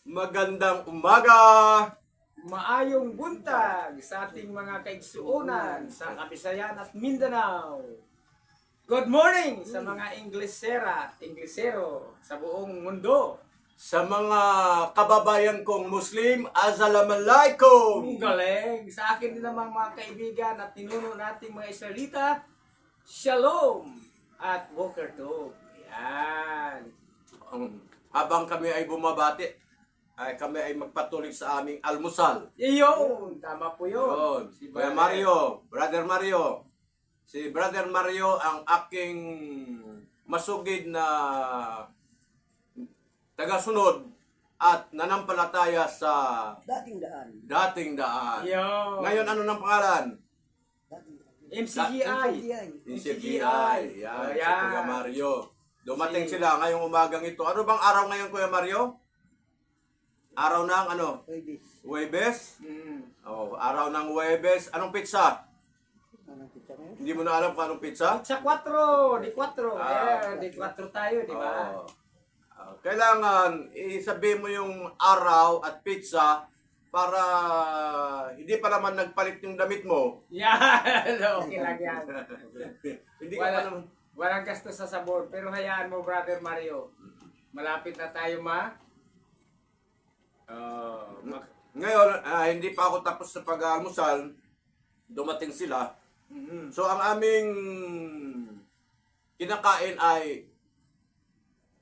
Magandang umaga! Maayong buntag sa ating mga kaigsuonan sa Kabisayan at Mindanao. Good morning sa mga Inglesero sa buong mundo. Sa mga kababayan kong Muslim, Assalamualaikum! Ang galing! Sa akin din namang mga kaibigan at tinuno nating mga Israelita, Shalom at Boker Tov. Yan. Habang kami ay bumabati, kami ay magpatuloy sa aming almusal. Iyon! Tama po yun. Yun. Kuya Mario, Brother Mario. Si Brother Mario ang aking masugid na tagasunod at nanampalataya sa dating daan. Iyon. Ngayon, ano ng pangalan? MCGI. CCGI. Yan, si Ayan. Kuya Mario. Dumating sila ngayong umagang ito. Ano bang araw ngayon, Kuya Mario? Araw ng ano? Huwebes? Oh, araw ng Huwebes. Anong pizza? Hindi mo na alam kung anong pizza? Sa 4, di 4. Ah. Di 4 tayo, di ba? Oh. Kailangan isabihin mo yung araw at pizza para hindi pa naman nagpalit yung damit mo. Yan, okay lang yan. Hindi ka pa Wala, naman. walang gastos sa sabor. Pero hayaan mo, Brother Mario. Malapit na tayo Ngayon, hindi pa ako tapos sa pag-almusal. Dumating sila. So, ang aming kinakain ay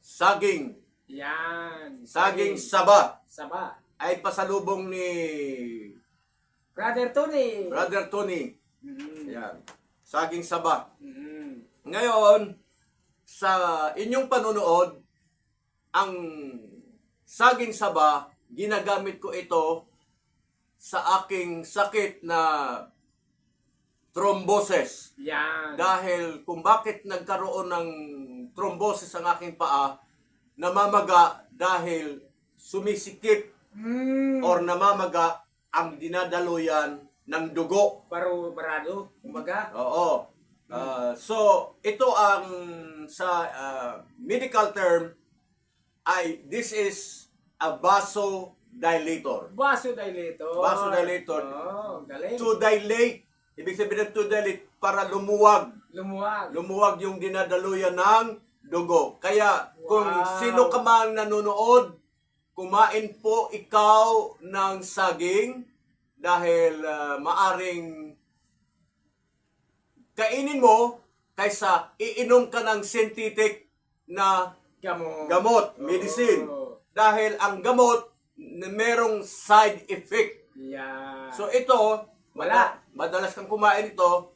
saging. Yan. Saging saba. Saba. Ay pasalubong ni Brother Tony. Brother Tony. Mhm. Yan. Saging saba. Mhm. Ngayon, sa inyong panunood, ang saging saba, ginagamit ko ito sa aking sakit na thrombosis. Yan. Dahil kung bakit nagkaroon ng thrombosis ang aking paa, namamaga dahil sumisikip or namamaga ang dinadaluyan ng dugo. Barado. Kumbaga. Oo. So, ito ang sa medical term ay this is a vasodilator. Vasodilator. Vasodilator. Oh, galing. To dilate, ibig sabihin ng to dilate, para lumuwag. Lumuwag. Lumuwag yung dinadaluyan ng dugo. Kaya kung Wow. sino ka man nanonood, kumain po ikaw ng saging dahil maaring kainin mo kaysa iinom ka ng synthetic na gamot, medicine. Oh. Dahil ang gamot merong side effect. Yeah. So ito, Wala. madalas kang kumain ito,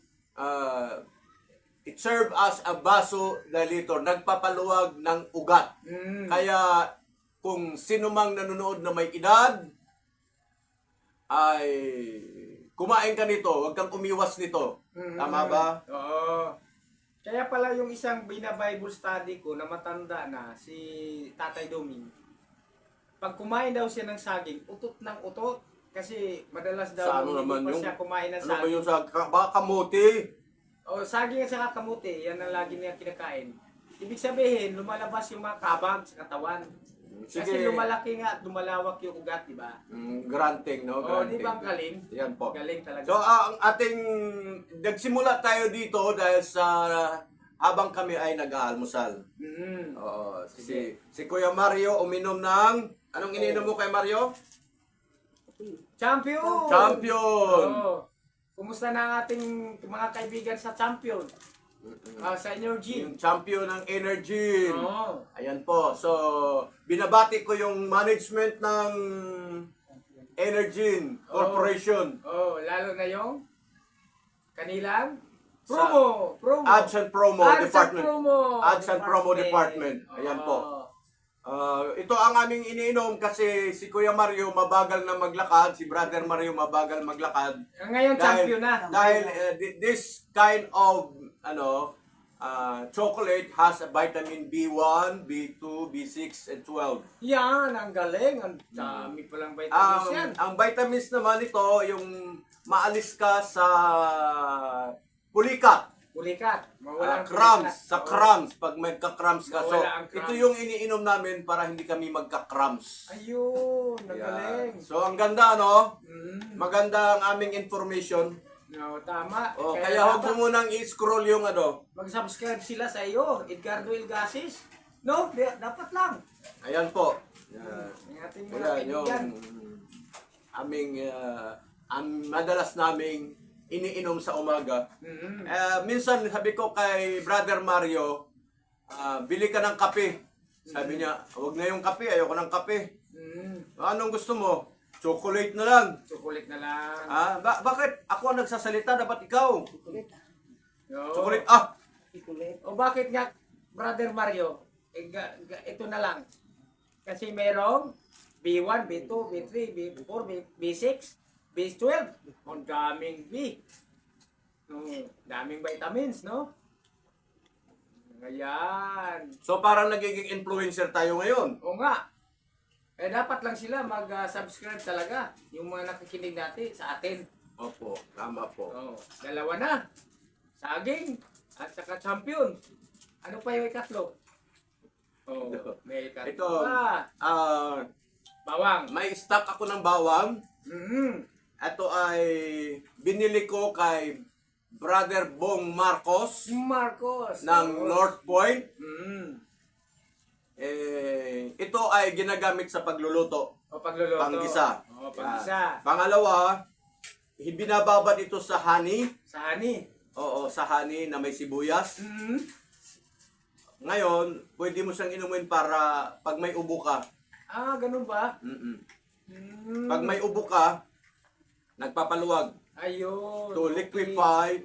it serve as a vasodilator, nagpapaluwag ng ugat. Kaya kung sino mang nanonood na may edad, ay kumain ka nito, huwag kang umiwas nito. Tama ba? Oo. Kaya pala yung isang bina-Bible study ko na matanda na, si Tatay Doming, pag kumain daw siya ng saging, utot ng utot. Kasi madalas Sa daw ano hindi naman pa yung, siya kumain ng ano ba saging. yung baka kamuti? O, saging at saka kamuti, yan ang lagi niya kinakain. Ibig sabihin, lumalabas yung mga kabag sa katawan. Kasi lumalaki nga at lumalawak yung ugat, di ba? Granting, no? Oo, Granting. di ba ang galing? Yan po. Galing talaga. So, ang ating, nagsimula tayo dito dahil sa, habang kami ay nag-aalmusal. Mhm. Oo, Sige. si Kuya Mario uminom ng, anong ininom mo kay Mario? Champion! Champion! Oo. Kumusta na ang ating mga kaibigan sa Champion? Sa Energy. Yung champion ng Energy. Oo. Ayan po. So, binabati ko yung management ng Energy Corporation. Oh, lalo na yung kanilang Sa promo. Ads and Promo Ads and Department. Promo Ads and Promo Department. Ayan po. Oo. Ito ang aming iniinom kasi si Kuya Mario mabagal na maglakad, si Brother Mario mabagal maglakad. Ngayon champion na. Dahil this kind of chocolate has a vitamin B1, B2, B6, and 12. Yan, ang galing. Ang dami palang vitamins yan. Ang vitamins naman ito, yung maalis ka sa pulikat. Bulikat. Mawalang Crumbs, bulikat. sa Oo. crumbs, pag magka-crumbs ka. So, Mawala ang crumbs. ito yung iniinom namin para hindi kami magka-crumbs. Ayun, Yan. nagaling. So, ang ganda, no? Mm. Maganda ang aming information. No, tama. Oh, kaya huwag dapat mo munang i-scroll yung ano. mag-subscribe sila sa iyo, Edgardo Ilgasis. No, dapat lang. Ayan po. Yan. Ang ating mga Ayan, yung kaibigan. aming, ang madalas naming iniinom sa umaga. Mm. Minsan sabi ko kay Brother Mario, bili ka ng kape. Sabi niya, huwag na yung kape, ayoko ng kape. Mm. Anong gusto mo? Chocolate na lang. Chocolate na lang. Bakit? Ako ang nagsasalita, dapat ikaw. No. Chocolate, O bakit nga, Brother Mario, ito na lang. Kasi merong B1, B2, B3, B4, B6, B12. Ang daming B. No, daming vitamins, no? Ayan. So parang nagiging influencer tayo ngayon. O nga. Dapat lang sila mag-subscribe talaga. Yung mga nakikinig natin sa atin. Opo, tama po. Dalawa na. Saging at saka champion. Ano pa yung ikatlo? May ikatlo Ito, pa. Bawang. may stock ako ng bawang. Mm-hmm. Ito ay binili ko kay Brother Bong Marcos Marcos. ng North Point. Mm-hmm. Ito ay ginagamit sa pagluluto. O pagluluto. Panggisa. O panggisa. Pangalawa, binababad ito sa honey. Sa honey. Oo, sa honey na may sibuyas. Mm-hmm. Ngayon, pwede mo siyang inumin para pag may ubo ka. Ganun ba? Mm-mm. Mm. Pag may ubo ka, nagpapaluwag. Ayun. To liquefy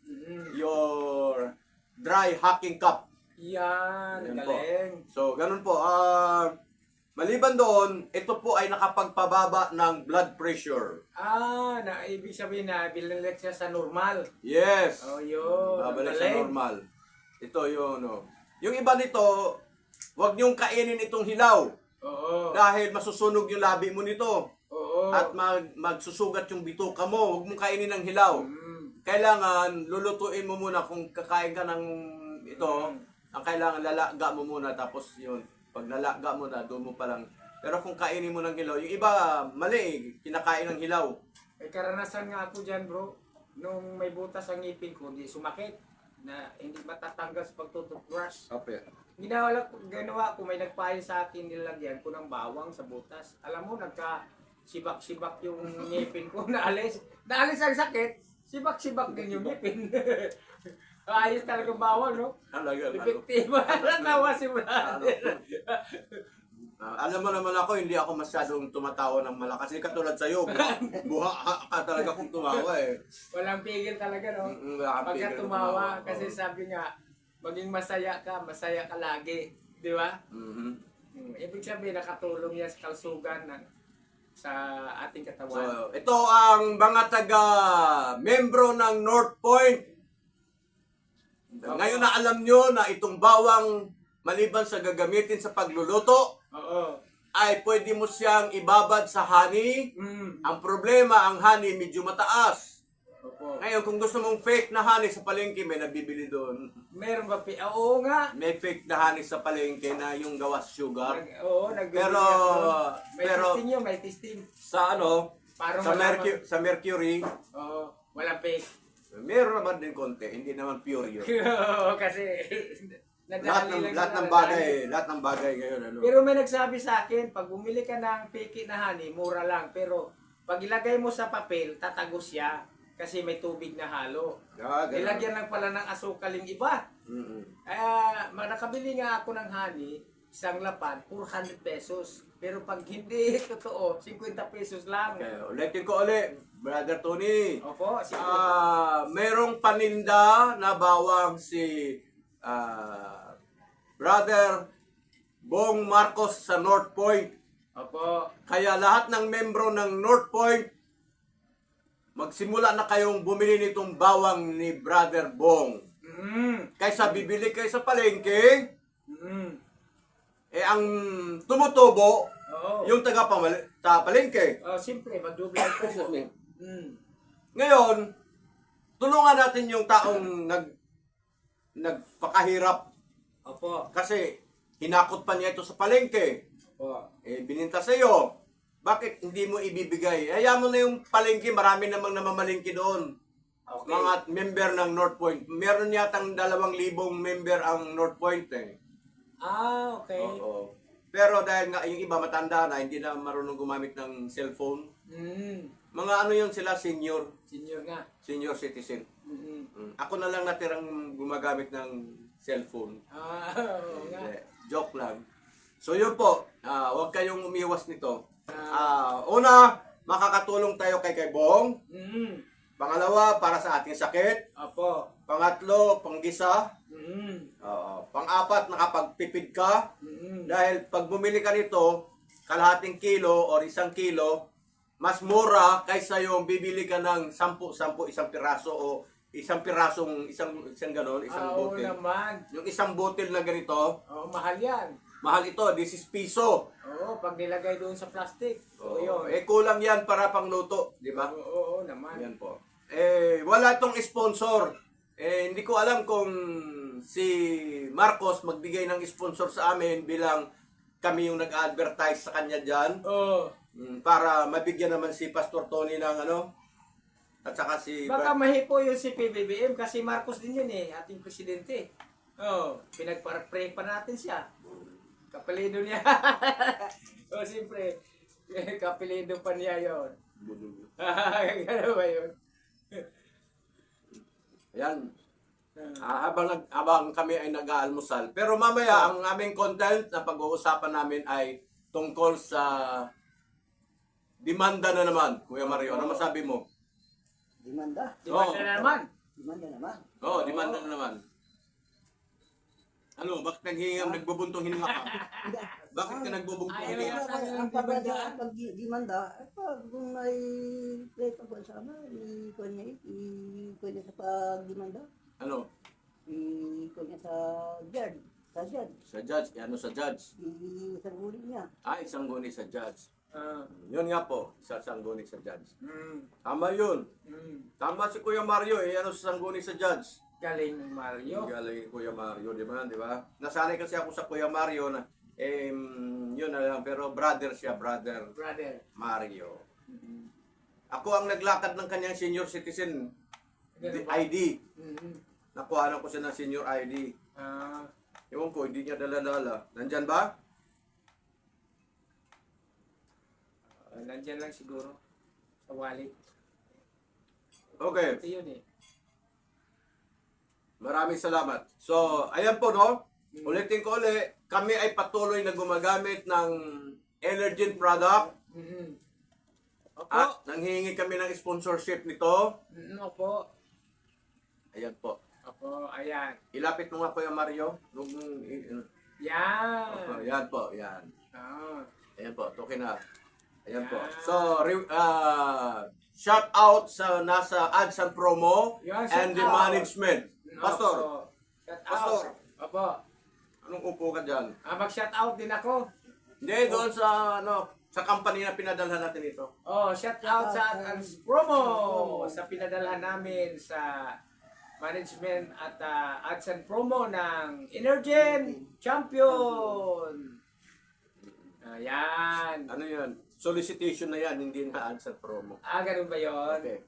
Mm-hmm. your dry hacking cup. Yan. Yan po. Galing. So, ganun po. Maliban doon, ito po ay nakapagpababa ng blood pressure. Ibig sabihin na binalik siya sa normal. Yes. Oh, yun. Babalik sa Galing. normal. Ito yun. Oh. Yung iba nito, huwag niyong kainin itong hilaw. Oo. Dahil masusunog yung labi mo nito. Oo. At magsusugat yung bituka mo. Huwag mong kainin ng hilaw. Mm. Kailangan lulutuin mo muna kung kakain ka ng ito. Ang kailangan lalaga mo muna tapos yun. Pag nalaga mo na, doon mo pa lang. Pero kung kainin mo ng hilaw, yung iba mali, kinakain ng hilaw. May karanasan nga ako dyan, bro. Nung may butas ang ngipin ko, hindi sumakit. Na hindi matatanggal sa pagtututbrush. Ginawa ko, may nagpayo sa akin, nilagyan ko ng bawang sa butas. Alam mo, sibak-sibak yung ngipin ko, naalis. Naalis ang sakit, sibak-sibak din yung ngipin. Ayos talaga bawang, no? Talaga. Epektiba. Natawa si brother. Alam mo naman ako, hindi ako masyadong tumatawa ng malakas. Kasi katulad sa'yo, buha ka talaga kung tumawa eh. Walang pigil talaga, no? Wala kang Pagka pigil na tumawa, tumawa. kasi Oo. sabi nga, maging masaya ka lagi. Di ba? Mhm. Ibig sabihin, nakatulong yan sa kalsugan sa ating katawan. So, ito ang mga membro ng North Point. Ngayon na alam nyo na itong bawang maliban sa gagamitin sa pagluluto, Oo. ay pwede mo siyang ibabad sa honey. Ang problema, ang honey medyo mataas. Opo. Ngayon, kung gusto mong fake na honey sa palengke, may nabibili doon. Meron ba? Oo nga. May fake na honey sa palengke na yung gawas sugar. Nagbibigay Pero- ako. May pero- testing yun, may testing. Sa ano, Parang sa, malaman. sa Mercury, Oo. Walang fake. meron naman din konti, hindi naman pure yun. Kasi lahat ng bagay ngayon ano. Pero may nagsabi sa akin, pag bumili ka ng piki na honey, mura lang. Pero pag ilagay mo sa papel, tatagos siya. Kasi may tubig na halo. Ganun. Nilagyan lang pala ng asukal yung iba. Mm-mm. Nakabili nga ako ng honey, isang lapan, 400 pesos. Pero pag hindi totoo, 50 pesos lang. Okay, ulitin ko ulit, Brother Tony. Opo, sige. Merong paninda na bawang si Brother Bong Marcos sa North Point. Opo. Kaya lahat ng membro ng North Point, magsimula na kayong bumili nitong bawang ni Brother Bong. Kaysa bibili kayo sa palengke, ang tumutubo, Oo. yung palengke. Siyempre, magdubli ang puso. Ngayon, tulungan natin yung taong nagpakahirap Opo. kasi hinakot pa niya ito sa palengke. Opo. Bininta sa iyo. Bakit hindi mo ibibigay? Hayaan mo na yung palengke, marami namang namamalengke doon. Okay. Mga member ng North Point. Meron yatang 2,000 member ang North Point eh. Okay. Oo. Pero dahil nga yung iba matanda na, hindi na marunong gumamit ng cellphone. Mga ano yun sila, senior Senior nga. citizen. Mm-hmm. Ako na lang natirang gumagamit ng cellphone. Oo nga. Hindi, joke lang. So yun po, huwag kayong umiwas nito. Una, makakatulong tayo kay Bong. Pangalawa, para sa ating sakit. Opo. Pangatlo, panggisa. Pang-apat, nakapagpipid ka. Dahil pag bumili ka nito, kalahating kilo or 1 kilo, mas mura kaysa yung bibili ka ng 10 isang piraso o isang ganon, isang Oo butil. naman. Yung isang butil na ganito, Mahal yan. mahal ito, 16 piso. Oo, pag nilagay doon sa plastic. Oo, yun. Kulang yan para pang luto, di ba? Oo naman. Yan po. Wala tong sponsor. Hindi ko alam kung si Marcos magbigay ng sponsor sa amin bilang kami yung nag-advertise sa kanya dyan. Oo. Para mabigyan naman si Pastor Tony ng ano. At saka si... Baka mahipo yun si PBBM kasi Marcos din yun eh, ating presidente. Oo, pinagpare-pray pa natin siya. Kapilido niya. O siyempre, kapilido pa niya yun. Gano'n ba yun? Ayan. Habang kami ay nag-aalmusal. Pero mamaya, ang aming content na pag-uusapan namin ay tungkol sa demanda na naman. Kuya Mario, ano masabi mo? Demanda. Demanda na naman. Demanda naman. Oo, demanda na naman. Ano, bakit nagbubuntong hininga ka? Bakit ka nagbubuntong Ayaw hininga? yan. Ang pagdadaan, pag demanda, pag kung may play pag-unsama, i-kuha niya sa pag-demanda. Ano? I-kuha niya sa judge. Sa judge. Sa judge. Ano sa judge? I-sangguni niya. Isang guni sa judge. Yun nga po, isang guni sa judge. Mm. Tama yun. Mm. Tama si Kuya Mario eh. Ano sa sangguni sa judge? Galing ng Mario. Galing Kuya Mario, di ba? Di ba? Nasanay kasi ako sa Kuya Mario na yun na lang. Pero brother siya, brother Brother. Mario. Ako ang naglakad ng kanyang senior citizen Ganun ba? ID. Mm-hmm. Nakuha ko siya ng senior ID. Ewan ko, hindi niya dala-dala. Nandyan ba? Nandyan lang siguro. Sa wallet. Okay. Ito yun eh. Maraming salamat. So, ayan po, no? Ulitin ko ulit. Kami ay patuloy na gumagamit ng Energen product. Mm-hmm. Opo. At nanghihingi kami ng sponsorship nito. Opo. Ayan po. Opo, ayan. Ilapit mo nga Kuya Mario. Yan. Yan po, yan. Ayan po, okay na. Ayan po. Yan. So, shout out sa nasa ads and promo Yan, shout and the out. management. Pastor, Opo. Shout out. Pastor. Opo. anong upo ka dyan? Mag-shout out din ako. Hindi, doon sa sa company na pinadalhan natin ito. Oh, shout out sa ads promo sa pinadalhan namin sa management at ads and promo ng Energen Champion. Ayan. Ano yun? Solicitation na yan, hindi na ads and promo. Ganun ba yun? Okay.